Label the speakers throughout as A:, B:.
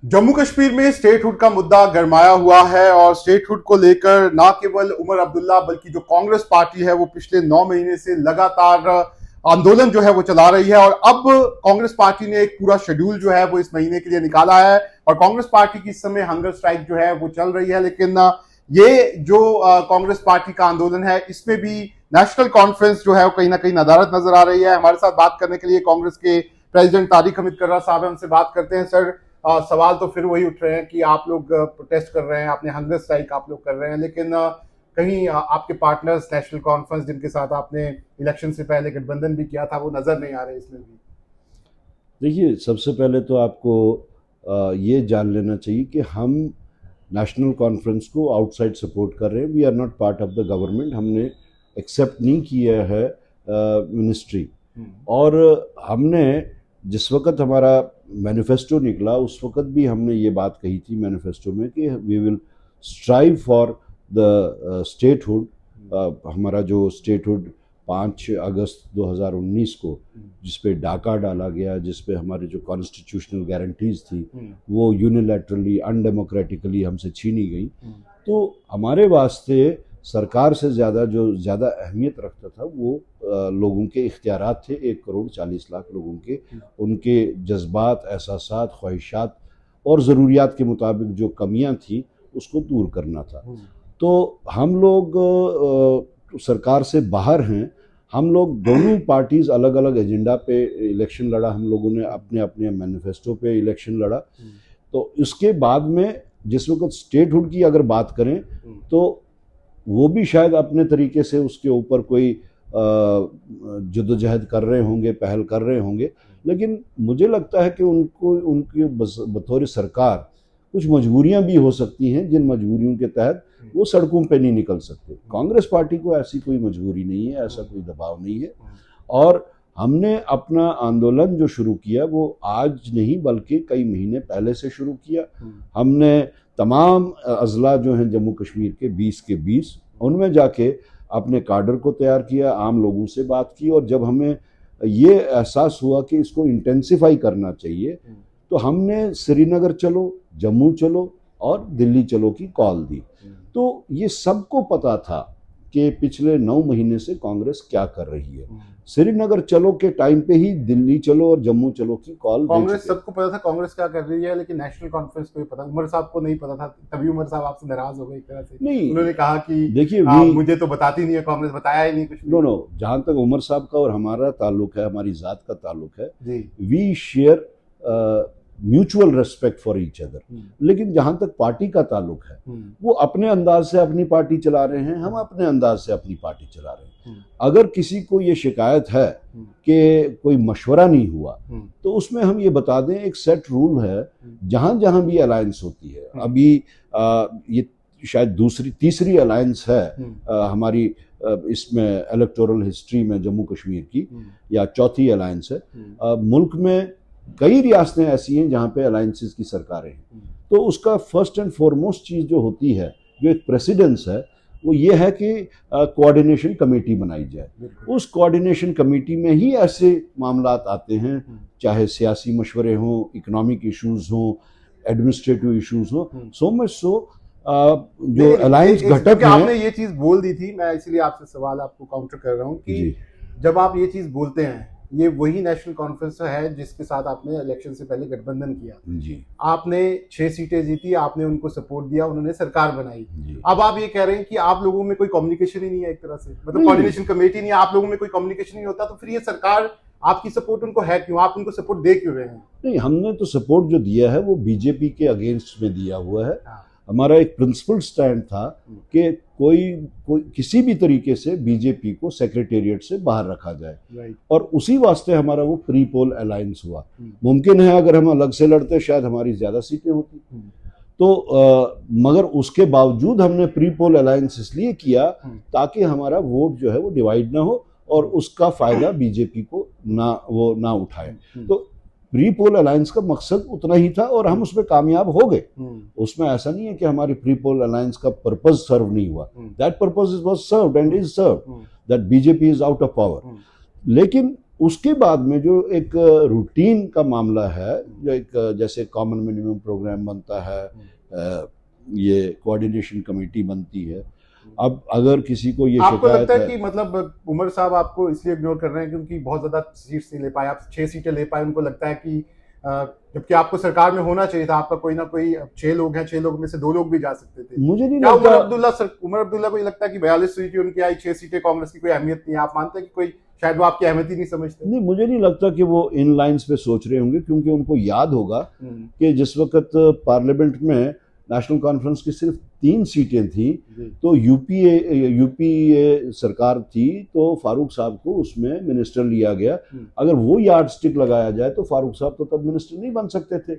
A: जम्मू कश्मीर में स्टेटहुड का मुद्दा गरमाया हुआ है और स्टेटहुड को लेकर न केवल उमर अब्दुल्ला बल्कि जो कांग्रेस पार्टी है वो पिछले 9 महीने से लगातार आंदोलन जो है वो चला रही है। और अब कांग्रेस पार्टी ने एक पूरा शेड्यूल जो है वो इस महीने के लिए निकाला है और कांग्रेस पार्टी की इस समय हंगर स्ट्राइक जो है वो चल रही है। लेकिन ये जो कांग्रेस पार्टी का आंदोलन है इसमें भी नेशनल कॉन्फ्रेंस जो है वो कहीं ना कहीं नदारद नजर आ रही है। हमारे साथ बात करने के लिए कांग्रेस के प्रेसिडेंट तारिक हमीद कर्रा साहब है, उनसे बात करते हैं। सर, सवाल तो फिर वही उठ रहे हैं कि आप लोग प्रोटेस्ट कर रहे हैं, आपने हंगर स्ट्राइक आप लोग कर रहे हैं, लेकिन कहीं आपके पार्टनर्स नेशनल कॉन्फ्रेंस जिनके साथ आपने इलेक्शन से पहले गठबंधन भी किया था वो नजर नहीं आ रहे इसमें भी।
B: देखिए, सबसे पहले तो आपको ये जान लेना चाहिए कि हम नेशनल कॉन्फ्रेंस को आउटसाइड सपोर्ट कर रहे हैं। We are not part of the government. हमने एक्सेप्ट नहीं किया है मिनिस्ट्री। और हमने जिस वक्त हमारा मैनिफेस्टो निकला उस वक्त भी हमने ये बात कही थी मैनिफेस्टो में कि we will strive for the statehood. हमारा जो स्टेटहुड 5 अगस्त 2019 को जिस पे डाका डाला गया, जिस पे हमारे जो कॉन्स्टिट्यूशनल गारंटीज थी वो यूनिलैटरली अनडेमोक्रेटिकली हमसे छीनी गई। तो हमारे वास्ते सरकार से ज़्यादा अहमियत रखता था वो लोगों के इख्तियारात थे। 1,40,00,000 लोगों के, उनके जज्बात, एहसासात, ख्वाहिशात और ज़रूरियात के मुताबिक जो कमियां थी उसको दूर करना था। तो हम लोग सरकार से बाहर हैं। हम लोग दोनों पार्टीज़ अलग अलग एजेंडा पे इलेक्शन लड़ा। हम लोगों ने अपने अपने मैनिफेस्टो पे इलेक्शन लड़ा। तो इसके बाद में जिस वक्त स्टेटहुड की अगर बात करें तो वो भी शायद अपने तरीके से उसके ऊपर कोई जद्दोजहद कर रहे होंगे, पहल कर रहे होंगे, लेकिन मुझे लगता है कि उनकी बतौर सरकार कुछ मजबूरियां भी हो सकती हैं जिन मजबूरियों के तहत वो सड़कों पे नहीं निकल सकते। कांग्रेस पार्टी को ऐसी कोई मजबूरी नहीं है, ऐसा कोई दबाव नहीं है। और हमने अपना आंदोलन जो शुरू किया वो आज नहीं बल्कि कई महीने पहले से शुरू किया। हमने तमाम अजला जो हैं जम्मू कश्मीर के 20 के 20 उनमें जाके अपने काडर को तैयार किया, आम लोगों से बात की। और जब हमें ये एहसास हुआ कि इसको इंटेंसिफाई करना चाहिए तो हमने श्रीनगर चलो, जम्मू चलो और दिल्ली चलो की कॉल दी। तो ये सबको पता था कि पिछले 9 महीने से कांग्रेस क्या कर रही है। श्रीनगर चलो के टाइम पे ही दिल्ली चलो और जम्मू चलो की कॉल
A: कांग्रेस सबको पता था कांग्रेस क्या कर रही है, लेकिन नेशनल कॉन्फ्रेंस को भी पता, उमर साहब को नहीं पता था। तभी उमर साहब आपसे नाराज हो गए एक तरह से।
B: नहीं,
A: उन्होंने कहा कि
B: देखिए
A: मुझे तो बताती नहीं है कांग्रेस, बताया ही नहीं कुछ।
B: नो, जहां तक उमर साहब का और हमारा ताल्लुक है, हमारी जात का ताल्लुक है, we share mutual respect for each other. लेकिन जहां तक पार्टी का ताल्लुक है वो अपने अंदाज से अपनी पार्टी चला रहे हैं, हम अपने अंदाज से अपनी पार्टी चला रहे हैं। अगर किसी को ये शिकायत है कि कोई मशवरा नहीं हुआ तो उसमें हम ये बता दें, एक सेट रूल है जहां जहां भी अलायंस होती है। अभी ये शायद तीसरी अलायंस है हमारी इसमें इलेक्टोरल हिस्ट्री में जम्मू कश्मीर की, या चौथी अलायंस है। मुल्क में कई रियासतें ऐसी हैं जहां पे अलायंसेस की सरकारें हैं। तो उसका फर्स्ट एंड फॉरमोस्ट चीज़ जो होती है, जो एक प्रेसिडेंस है, वो ये है कि कोऑर्डिनेशन कमेटी बनाई जाए। उस कोऑर्डिनेशन कमेटी में ही ऐसे मामलात आते हैं, चाहे सियासी मशवरे हों, इकोनॉमिक इश्यूज हों, एडमिनिस्ट्रेटिव इश्यूज हों। सो मच सो जो अलायंस घटक है।
A: आपने ये चीज बोल दी थी, मैं इसलिए आपसे सवाल आपको काउंटर कर रहा हूँ कि जब आप ये चीज बोलते हैं, ये वही नेशनल कॉन्फ्रेंस है जिसके साथ आपने इलेक्शन से पहले गठबंधन किया
B: जी।
A: आपने 6 सीटें जीती, आपने उनको सपोर्ट दिया, उन्होंने सरकार बनाई। अब आप ये कह रहे हैं कि आप लोगों में कोई कम्युनिकेशन ही नहीं है एक तरह से, मतलब कोऑर्डिनेशन कमेटी नहीं है, आप लोगों में कोई कम्युनिकेशन नहीं होता, तो फिर ये सरकार आपकी सपोर्ट उनको है क्यों? आप उनको सपोर्ट दे क्यों रहे हैं?
B: नहीं, हमने तो सपोर्ट जो दिया है वो बीजेपी के अगेंस्ट में दिया हुआ है। हमारा एक प्रिंसिपल स्टैंड था कि कोई किसी भी तरीके से बीजेपी को सेक्रेटेरिएट से बाहर रखा जाए। और उसी वास्ते हमारा वो प्री पोल अलायंस हुआ। मुमकिन है अगर हम अलग से लड़ते शायद हमारी ज्यादा सीटें होती। तो मगर उसके बावजूद हमने प्री पोल अलायंस इसलिए किया ताकि हमारा वोट जो है वो डिवाइड ना हो और उसका फायदा बीजेपी को ना उठाए। तो प्री पोल अलायंस का मकसद उतना ही था और हम उसमें कामयाब हो गए। उसमें ऐसा नहीं है कि हमारी प्री पोल अलायंस का पर्पस सर्व नहीं हुआ। That purpose was served and is served, that BJP is out of power. लेकिन उसके बाद में जो एक रूटीन का मामला है, जो एक जैसे कॉमन मिनिमम प्रोग्राम बनता है, ये कोऑर्डिनेशन कमेटी बनती है। अब अगर किसी को ये
A: आपको
B: शिकायत
A: लगता है कि मतलब उमर साहब आपको इसलिए इग्नोर कर रहे हैं क्योंकि बहुत ज्यादा सीट्स नहीं ले पाए, आप 6 सीटें ले पाए, उनको लगता है कि जबकि आपको सरकार में होना चाहिए था, आपका कोई ना कोई 6 लोग हैं, 6 लोग में से 2 लोग भी जा सकते थे।
B: मुझे नहीं
A: क्या
B: लगता,
A: उमर अब्दुल्ला को ये लगता है कि 42 सीटें उनकी आई, 6 सीटें कांग्रेस की कोई अहमियत नहीं है? आप मानते हैं कि कोई शायद वो आपकी अहमियत ही नहीं समझते?
B: नहीं, मुझे नहीं लगता कि वो इन लाइंस पे सोच रहे होंगे, क्योंकि उनको याद होगा कि जिस वक्त पार्लियामेंट में नेशनल कॉन्फ्रेंस की सिर्फ 3 सीटें थी, तो यूपीए सरकार थी, तो फारूक साहब को उसमें मिनिस्टर लिया गया। अगर वो यार्ड स्टिक लगाया जाए तो फारूक साहब तो तब मिनिस्टर नहीं बन सकते थे।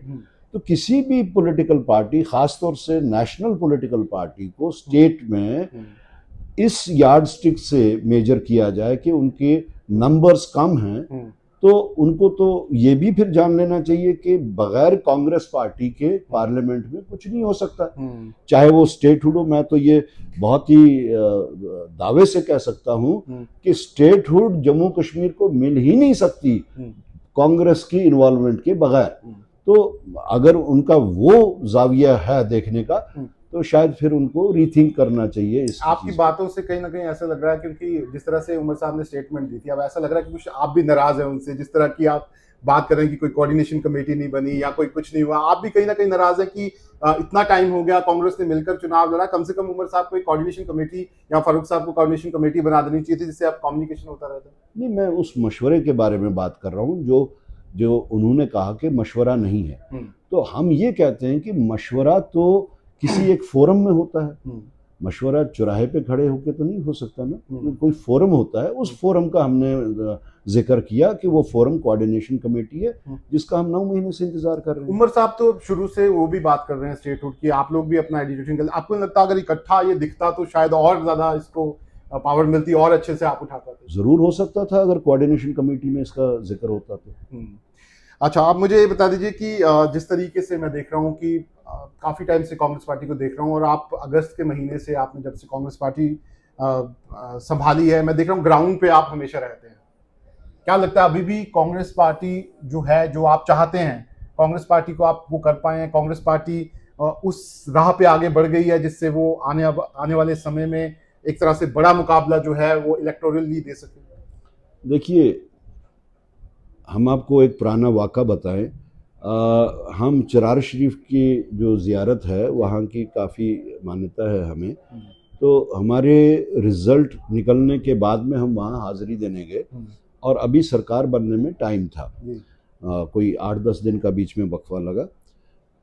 B: तो किसी भी पॉलिटिकल पार्टी, खासतौर से नेशनल पॉलिटिकल पार्टी को स्टेट में इस यार्ड स्टिक से मेजर किया जाए कि उनके नंबर्स कम हैं, तो उनको तो ये भी फिर जान लेना चाहिए कि बगैर कांग्रेस पार्टी के पार्लियामेंट में कुछ नहीं हो सकता, चाहे वो स्टेटहुड हो। मैं तो ये बहुत ही दावे से कह सकता हूं कि स्टेटहुड जम्मू कश्मीर को मिल ही नहीं सकती कांग्रेस की इन्वॉल्वमेंट के बगैर। तो अगर उनका वो जाविया है देखने का, तो शायद फिर उनको रीथिंक करना चाहिए इस
A: आपकी बातों से कहीं ना कहीं ऐसा लग रहा है, क्योंकि जिस तरह से उमर साहब ने स्टेटमेंट दी थी, अब ऐसा लग रहा है कि कुछ आप भी नाराज हैं उनसे, जिस तरह की आप बात कर रहे हैं कि कोई कोऑर्डिनेशन कमेटी नहीं बनी या कोई कुछ नहीं हुआ, आप भी कहीं ना कहीं नाराज है कि इतना टाइम हो गया, कांग्रेस ने मिलकर चुनाव लड़ा, कम से कम उमर साहब को एक कोऑर्डिनेशन कमेटी या फारूक साहब को कोऑर्डिनेशन कमेटी बना देनी चाहिए थी, जिससे आप कम्युनिकेशन होता रहता।
B: नहीं, मैं उस मशवरे के बारे में बात कर रहा हूँ जो उन्होंने कहा कि मशवरा नहीं है। तो हम ये कहते हैं कि मशवरा तो किसी एक फोरम में होता है, मशवरा चौराहे पे खड़े होके तो नहीं हो सकता ना, कोई फोरम होता है। उस फोरम का हमने जिक्र किया कि वो फोरम कोऑर्डिनेशन कमेटी है, जिसका हम 9 महीने से इंतजार कर रहे हैं।
A: उमर साहब तो शुरू से वो भी बात कर रहे हैं स्टेटहुड की, आप लोग भी अपना एडिटेशन कर, आपको लगता अगर इकट्ठा ये दिखता तो शायद और ज्यादा इसको पावर मिलती और अच्छे से आप उठा पाते?
B: जरूर हो सकता था अगर कोऑर्डिनेशन कमेटी में इसका जिक्र होता तो।
A: अच्छा, आप मुझे ये बता दीजिए कि जिस तरीके से मैं देख रहा हूँ कि काफ़ी टाइम से कांग्रेस पार्टी को देख रहा हूँ, और आप अगस्त के महीने से, आपने जब से कांग्रेस पार्टी संभाली है, मैं देख रहा हूँ ग्राउंड पे आप हमेशा रहते हैं। क्या लगता है अभी भी कांग्रेस पार्टी जो है, जो आप चाहते हैं कांग्रेस पार्टी को आप वो कर पाए हैं? कांग्रेस पार्टी उस राह पे आगे बढ़ गई है जिससे वो आने वाले समय में एक तरह से बड़ा मुकाबला जो है वो इलेक्टोरली दे सके?
B: देखिए, हम आपको एक पुराना वाक़ा बताएं। हम चरार शरीफ की जो ज़ियारत है, वहाँ की काफ़ी मान्यता है हमें। तो हमारे रिज़ल्ट निकलने के बाद में हम वहाँ हाज़िरी देने गए, और अभी सरकार बनने में टाइम था, कोई 8-10 दिन का बीच में वक्फा लगा।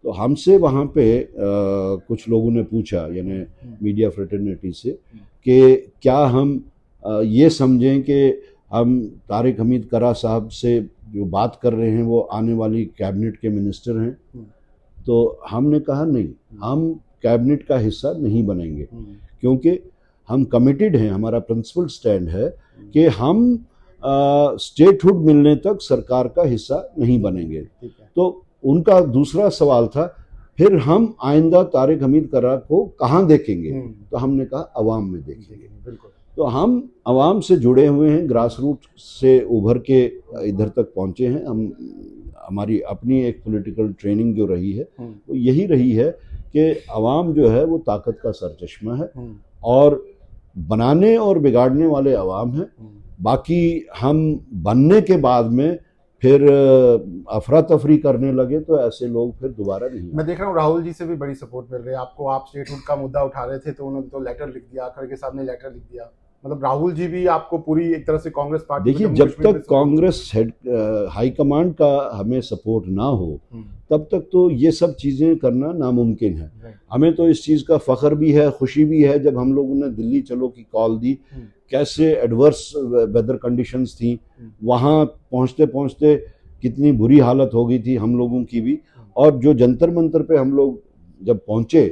B: तो हमसे वहाँ पे कुछ लोगों ने पूछा, यानी मीडिया फ्रेटर्निटी से, कि क्या हम ये समझें कि हम तारिक हमीद करा साहब से जो बात कर रहे हैं वो आने वाली कैबिनेट के मिनिस्टर हैं? तो हमने कहा नहीं, हम कैबिनेट का हिस्सा नहीं बनेंगे, क्योंकि हम कमिटेड हैं, हमारा प्रिंसिपल स्टैंड है कि हम स्टेटहुड मिलने तक सरकार का हिस्सा नहीं बनेंगे। तो उनका दूसरा सवाल था, फिर हम आइंदा तारिक हमीद करा को कहाँ देखेंगे? तो हमने कहा अवाम में देखेंगे। तो हम अवाम से जुड़े हुए हैं, ग्रास रूट से उभर के इधर तक पहुँचे हैं। हमारी अपनी एक पॉलिटिकल ट्रेनिंग जो रही है वो यही रही है कि अवाम जो है वो ताकत का सरचश्मा है, और बनाने और बिगाड़ने वाले अवाम हैं। बाकी हम बनने के बाद में फिर अफरा तफरी करने लगे तो ऐसे लोग फिर दोबारा नहीं।
A: मैं देख रहा हूँ राहुल जी से भी बड़ी सपोर्ट मिल रही है आपको। आप स्टेटहुड का मुद्दा उठा रहे थे तो उन्होंने तो लेटर लिख दिया, खड़गे साहब ने लेटर लिख दिया, मतलब राहुल जी भी आपको पूरी एक तरह से कांग्रेस पार्टी।
B: देखिए, जब तक कांग्रेस हाईकमांड का हमें सपोर्ट ना हो तब तक तो ये सब चीज़ें करना नामुमकिन है। हमें तो इस चीज़ का फ़ख्र भी है, खुशी भी है, जब हम लोगों ने दिल्ली चलो की कॉल दी, कैसे एडवर्स वेदर कंडीशंस थी, वहाँ पहुँचते पहुँचते कितनी बुरी हालत हो गई थी हम लोगों की भी। और जो जंतर मंतर पे हम लोग जब पहुँचे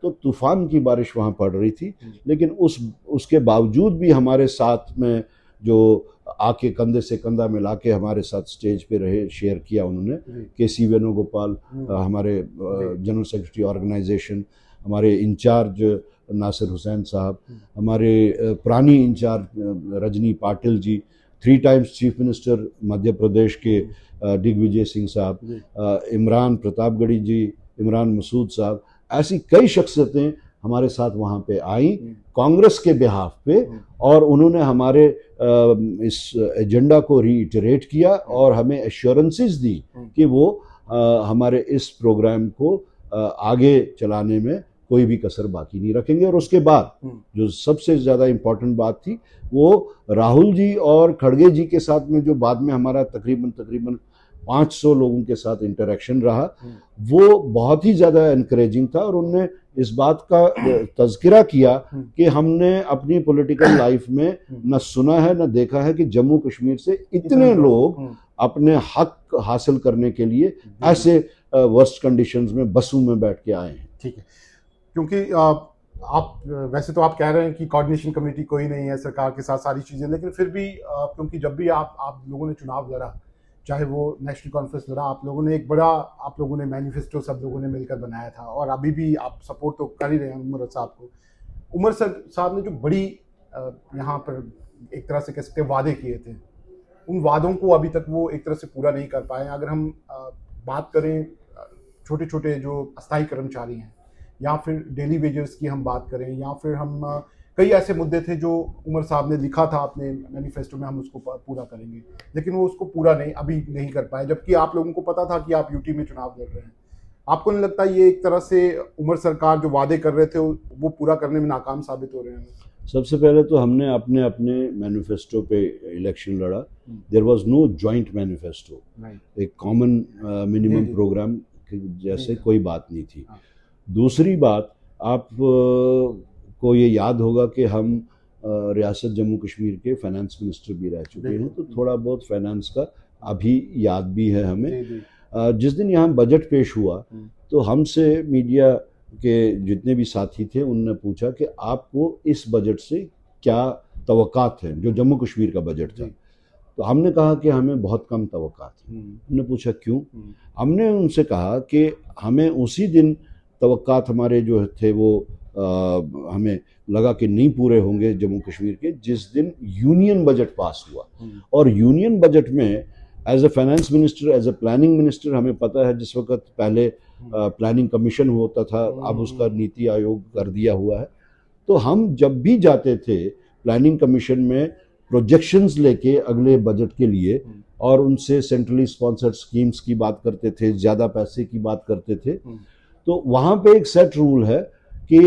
B: तो तूफ़ान की बारिश वहाँ पड़ रही थी, लेकिन उसके बावजूद भी हमारे साथ में जो आके कंधे से कंधा मिला के हमारे साथ स्टेज पे रहे, शेयर किया उन्होंने, केसी वेणुगोपाल, हमारे जनरल सेक्रेटरी ऑर्गेनाइजेशन, हमारे इंचार्ज नासिर हुसैन साहब, हमारे पुरानी in charge Rajni Patil ji, 3 times chief minister Madhya Pradesh के दिग्विजय सिंह साहब, इमरान प्रतापगढ़ी जी, इमरान मसूद साहब, ऐसी कई शख्सियतें हमारे साथ वहाँ पे आई कांग्रेस के बिहाफ पे, और उन्होंने हमारे इस एजेंडा को रीइटरेट किया और हमें एश्योरेंसेस दी कि वो हमारे इस प्रोग्राम को आगे चलाने में कोई भी कसर बाकी नहीं रखेंगे। और उसके बाद जो सबसे ज़्यादा इम्पोर्टेंट बात थी, वो राहुल जी और खड़गे जी के साथ में जो बाद में हमारा तकरीबन 500 लोगों के साथ इंटरेक्शन रहा, वो बहुत ही ज़्यादा एनकरेजिंग था। और उनने इस बात का तज़किरा किया कि हमने अपनी पॉलिटिकल लाइफ में न सुना है न देखा है कि जम्मू कश्मीर से इतने लोग अपने हक हासिल करने के लिए ऐसे वर्स्ट कंडीशंस में बसों में बैठ के आए हैं।
A: ठीक है, क्योंकि आप वैसे तो आप कह रहे हैं कि कोऑर्डिनेशन कमेटी कोई नहीं है सरकार के साथ सारी चीज़ें, लेकिन फिर भी क्योंकि जब भी आप लोगों ने चुनाव लड़ा, चाहे वो नेशनल कॉन्फ्रेंस लड़ा, आप लोगों ने मैनिफेस्टो सब लोगों ने मिलकर बनाया था, और अभी भी आप सपोर्ट तो कर ही रहे हैं उमर साहब को। उमर साहब ने जो बड़ी यहाँ पर एक तरह से कह सकते वादे किए थे, उन वादों को अभी तक वो एक तरह से पूरा नहीं कर पाए। अगर हम बात करें छोटे छोटे जो अस्थायी कर्मचारी हैं, या फिर डेली वेजर्स की हम बात करें, या फिर हम कई ऐसे मुद्दे थे जो उमर साहब ने लिखा था अपने मैनिफेस्टो में हम उसको पूरा करेंगे, लेकिन वो उसको पूरा अभी नहीं कर पाए, जबकि आप लोगों को पता था कि आप यूटी में चुनाव लड़ रहे हैं। आपको नहीं लगता ये एक तरह से उमर सरकार जो वादे कर रहे थे वो पूरा करने में नाकाम साबित हो रहे हैं?
B: सबसे पहले तो हमने अपने अपने मैनिफेस्टो पे इलेक्शन लड़ा। There was no joint manifesto, एक कॉमन मिनिमम प्रोग्राम जैसे कोई बात नहीं थी। दूसरी बात, आप को ये याद होगा कि हम रियासत जम्मू कश्मीर के फाइनेंस मिनिस्टर भी रह चुके हैं, तो थोड़ा बहुत फाइनेंस का अभी याद भी है हमें। जिस दिन यहाँ बजट पेश हुआ तो हमसे मीडिया के जितने भी साथी थे उनने पूछा कि आपको इस बजट से क्या तवक्कात हैं, जो जम्मू कश्मीर का बजट था। तो हमने कहा कि हमें बहुत कम तवक्कात हैं। उन्होंने पूछा क्यों? हमने उनसे कहा कि हमें उसी दिन तवक्कात हमारे जो थे वो हमें लगा कि नहीं पूरे होंगे जम्मू कश्मीर के, जिस दिन यूनियन बजट पास हुआ। और यूनियन बजट में as a finance minister, as a planning minister, हमें पता है जिस वक्त पहले प्लानिंग कमीशन होता था, अब उसका नीति आयोग कर दिया हुआ है। तो हम जब भी जाते थे प्लानिंग कमीशन में प्रोजेक्शंस लेके अगले बजट के लिए, और उनसे सेंट्रली स्पॉन्सर्ड स्कीम्स की बात करते थे, ज़्यादा पैसे की बात करते थे, तो वहाँ पे एक सेट रूल है कि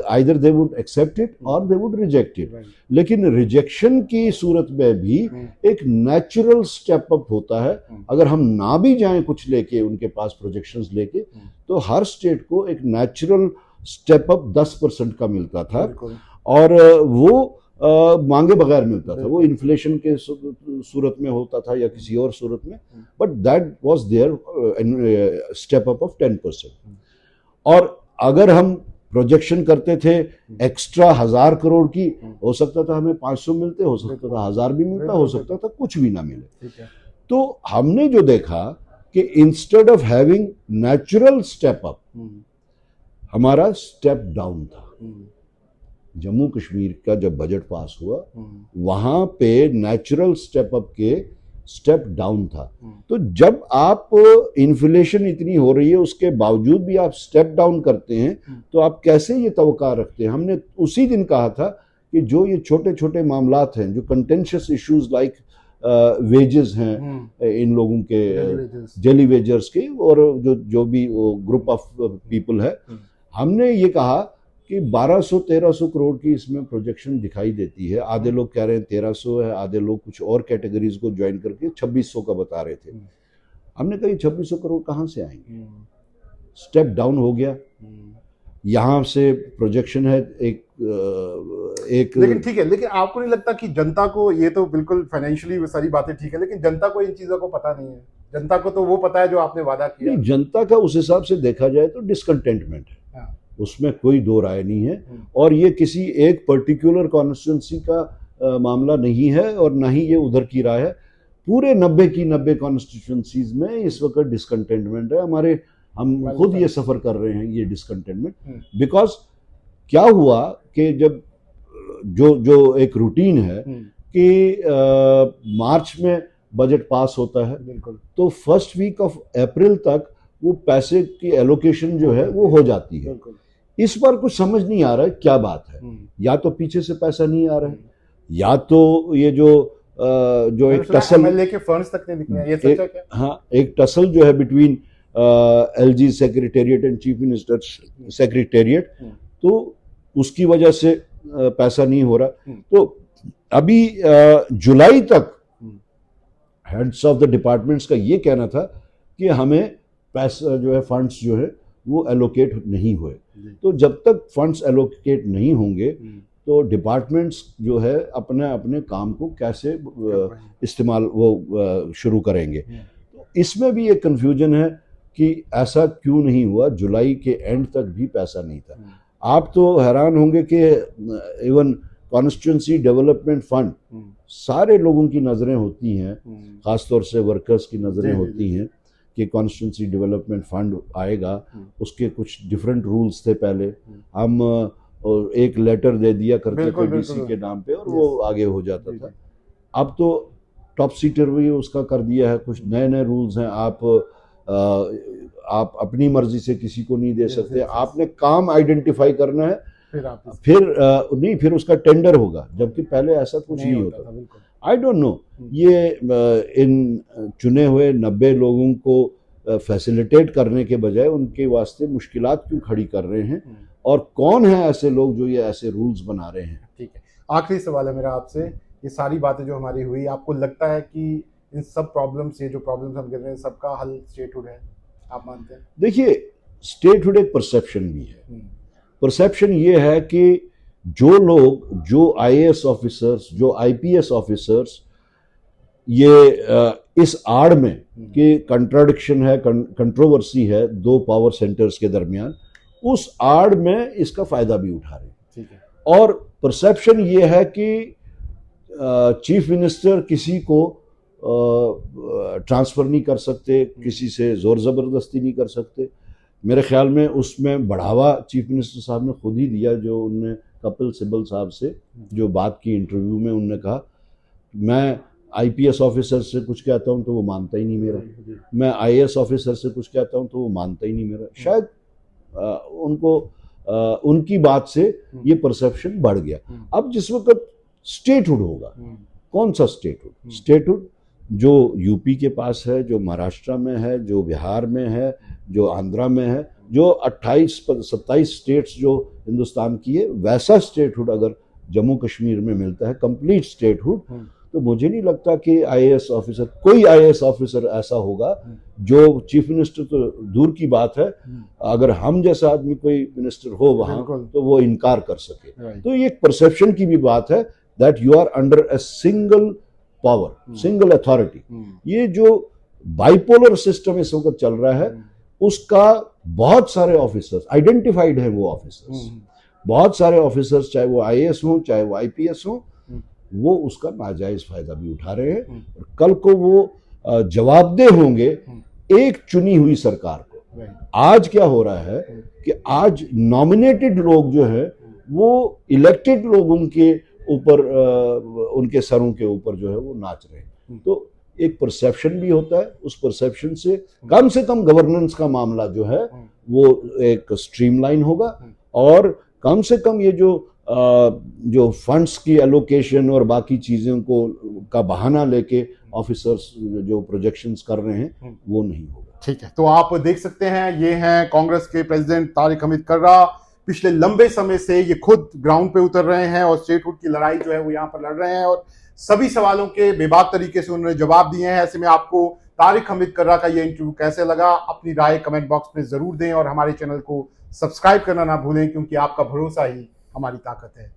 B: either they would accept it और दे वुड रिजेक्ट इट। लेकिन रिजेक्शन की सूरत में भी एक नेचुरल स्टेप अप होता है। अगर हम ना भी जाएं कुछ लेके उनके पास प्रोजेक्शंस लेके, तो हर स्टेट को एक नेचुरल स्टेप अप 10% का मिलता था, और वो मांगे बगैर मिलता था। वो इन्फ्लेशन के सूरत में होता था या किसी और सूरत में, but that was there step up of 10%। और अगर हम प्रोजेक्शन करते थे एक्स्ट्रा 1000 करोड़ की, हो सकता था हमें 500 मिलते, हो सकता था 1000 भी मिलता, हो सकता था कुछ भी ना मिले। तो हमने जो देखा कि instead of having natural step up, हमारा स्टेप डाउन था। जम्मू कश्मीर का जब बजट पास हुआ, वहां पे नेचुरल स्टेप अप के स्टेप डाउन था। तो जब आप इन्फ्लेशन इतनी हो रही है उसके बावजूद भी आप स्टेप डाउन करते हैं, तो आप कैसे ये तवक्का रखते हैं? हमने उसी दिन कहा था कि जो ये छोटे छोटे मामलात हैं, जो कंटेंशियस इश्यूज लाइक वेजेस हैं इन लोगों के, डेली वेजर्स के, और जो भी वो ग्रुप ऑफ पीपल है, हमने ये कहा कि 1200-1300 करोड़ की इसमें प्रोजेक्शन दिखाई देती है। आधे लोग कह रहे हैं 1300 है, आधे लोग कुछ और कैटेगरीज को ज्वाइन करके 2600 का बता रहे थे। हमने कहा 2600 करोड़ कहाँ से आएंगे? स्टेप डाउन हो गया। यहाँ से प्रोजेक्शन है एक
A: लेकिन ठीक है, लेकिन आपको नहीं लगता कि जनता को, ये तो बिल्कुल फाइनेंशियली सारी बातें ठीक है, लेकिन जनता को इन चीजों को पता नहीं है? जनता को तो वो पता है जो आपने वादा किया।
B: जनता का उस हिसाब से देखा जाए तो डिसकंटेंटमेंट है, उसमें कोई दो राय नहीं है। और ये किसी एक पर्टिकुलर कॉन्स्टिट्यूंसी का मामला नहीं है, और ना ही ये उधर की राय है। पूरे 90 की 90 कॉन्स्टिट्यूंसीज में इस वक्त डिसकंटेंटमेंट है। हम खुद ये सफर कर रहे हैं ये डिसकंटेंटमेंट। बिकॉज क्या हुआ कि जब जो एक रूटीन है कि मार्च में बजट पास होता है,
A: बिल्कुल
B: तो फर्स्ट वीक ऑफ अप्रैल तक वो पैसे की एलोकेशन जो है वो हो जाती है।
A: बिल्कुल।
B: इस बार कुछ समझ नहीं आ रहा है क्या बात है, या तो पीछे से पैसा नहीं आ रहा है, या तो ये जो एक टसल
A: एमएलए के फंड्स तक नहीं दिख रहे हैं, ये सच है क्या?
B: हाँ, एक टसल जो है between LG secretariat and chief minister secretariat, तो उसकी वजह से पैसा नहीं हो रहा। तो अभी जुलाई तक हेड्स ऑफ द डिपार्टमेंट्स का ये कहना था कि हमें पैसा जो है, फंड्स जो है वो एलोकेट नहीं हुए। तो जब तक फंड्स एलोकेट नहीं होंगे तो डिपार्टमेंट्स जो है अपने अपने काम को कैसे इस्तेमाल वो शुरू करेंगे। तो इसमें भी एक कंफ्यूजन है कि ऐसा क्यों नहीं हुआ, जुलाई के एंड तक भी पैसा नहीं था। आप तो हैरान होंगे कि इवन कॉन्स्टिट्यूंसी डेवलपमेंट फंड, सारे लोगों की नज़रें होती हैं, ख़ासतौर से वर्कर्स की नज़रें होती हैं कि कॉन्स्टिट्यूंसी डेवलपमेंट फंड आएगा। उसके कुछ डिफरेंट रूल्स थे पहले, हम एक लेटर दे दिया करते थे डीसी के नाम पे और वो आगे हो जाता था। अब तो टॉप सीटर भी उसका कर दिया है, कुछ नए नए रूल्स हैं। आप अपनी मर्जी से किसी को नहीं दे सकते, आपने काम आइडेंटिफाई करना है, फिर उसका टेंडर होगा, जबकि पहले ऐसा कुछ नहीं होता। आई डोंट नो ये इन चुने हुए 90 लोगों को फैसिलिटेट करने के बजाय उनके वास्ते मुश्किलात क्यों खड़ी कर रहे हैं, और कौन है ऐसे लोग जो ये ऐसे रूल्स बना रहे हैं।
A: ठीक है, आखिरी सवाल है मेरा आपसे, ये सारी बातें जो हमारी हुई, आपको लगता है कि इन सब प्रॉब्लम से, जो प्रॉब्लम्स हम कर रहे हैं, सबका हल स्टेटहुड है, आप मानते हैं?
B: देखिए, स्टेटहुड एक परसेप्शन भी है। परसेप्शन ये है कि जो लोग, जो आईएएस ऑफिसर्स, जो आईपीएस ऑफिसर्स ये इस आड़ में कि कंट्राडिक्शन है, कंट्रोवर्सी है दो पावर सेंटर्स के दरमियान, उस आड़ में इसका फायदा भी उठा रहे हैं।
A: ठीक है।
B: और परसेप्शन ये है कि चीफ मिनिस्टर किसी को ट्रांसफर नहीं कर सकते, किसी से जोर जबरदस्ती नहीं कर सकते। मेरे ख्याल में उसमें बढ़ावा चीफ मिनिस्टर साहब ने खुद ही दिया, जो उनने कपिल सिब्बल साहब से जो बात की इंटरव्यू में, उनने कहा मैं आईपीएस ऑफिसर से कुछ कहता हूं तो वो मानता ही नहीं मेरा, मैं आईएएस ऑफिसर से कुछ कहता हूं तो वो मानता ही नहीं मेरा। शायद उनको उनकी बात से ये परसेप्शन बढ़ गया। अब जिस वक्त स्टेटहुड होगा, कौन सा स्टेटहुड? स्टेटहुड जो यूपी के पास है, जो महाराष्ट्र में है, जो बिहार में है, जो आंध्रा में है, जो 28-27 स्टेट्स जो हिंदुस्तान की है, वैसा स्टेटहुड अगर जम्मू कश्मीर में मिलता है, कंप्लीट स्टेटहुड, तो मुझे नहीं लगता कि आईएएस ऑफिसर, कोई आईएएस ऑफिसर ऐसा होगा जो, चीफ मिनिस्टर तो दूर की बात है, अगर हम जैसा आदमी कोई मिनिस्टर हो वहां, तो वो इनकार कर सके। तो ये एक परसेप्शन की भी बात है that you are under a single power, single authority. ये जो बाइपोलर सिस्टम इस वक्त चल रहा है, उसका बहुत सारे ऑफिसर्स आइडेंटिफाइड हैं, वो ऑफिसर्स, बहुत सारे ऑफिसर्स, चाहे वो आईएएस हो, चाहे वो आईपीएस हो, वो उसका नाजायज फायदा भी उठा रहे हैं, और कल को वो जवाबदेह होंगे एक चुनी हुई सरकार को। आज क्या हो रहा है कि आज नॉमिनेटेड लोग जो है वो इलेक्टेड लोगों के ऊपर, उनके सरों के ऊपर जो है वो नाच रहे हैं। तो एक परसेप्शन भी होता है, उस परसेप्शन से कम गवर्नेंस का मामला जो है वो एक स्ट्रीमलाइन होगा, और कम से कम ये जो फंड्स की एलोकेशन और बाकी चीज़ों को का बहाना लेके ऑफिसर्स जो प्रोजेक्शंस कर रहे हैं, वो नहीं होगा।
A: ठीक है, तो आप देख सकते हैं, ये हैं कांग्रेस के प्रेसिडेंट तारिक हमीद कर्रा। पिछले लंबे समय से ये खुद ग्राउंड पे उतर रहे हैं और स्टेटहुड की लड़ाई जो है वो यहाँ पर लड़ रहे हैं, और सभी सवालों के बेबाक तरीके से उन्होंने जवाब दिए हैं। ऐसे में आपको तारिक हमीद कर्रा का ये इंटरव्यू कैसे लगा, अपनी राय कमेंट बॉक्स में जरूर दें, और हमारे चैनल को सब्सक्राइब करना ना भूलें, क्योंकि आपका भरोसा ही हमारी ताकत है।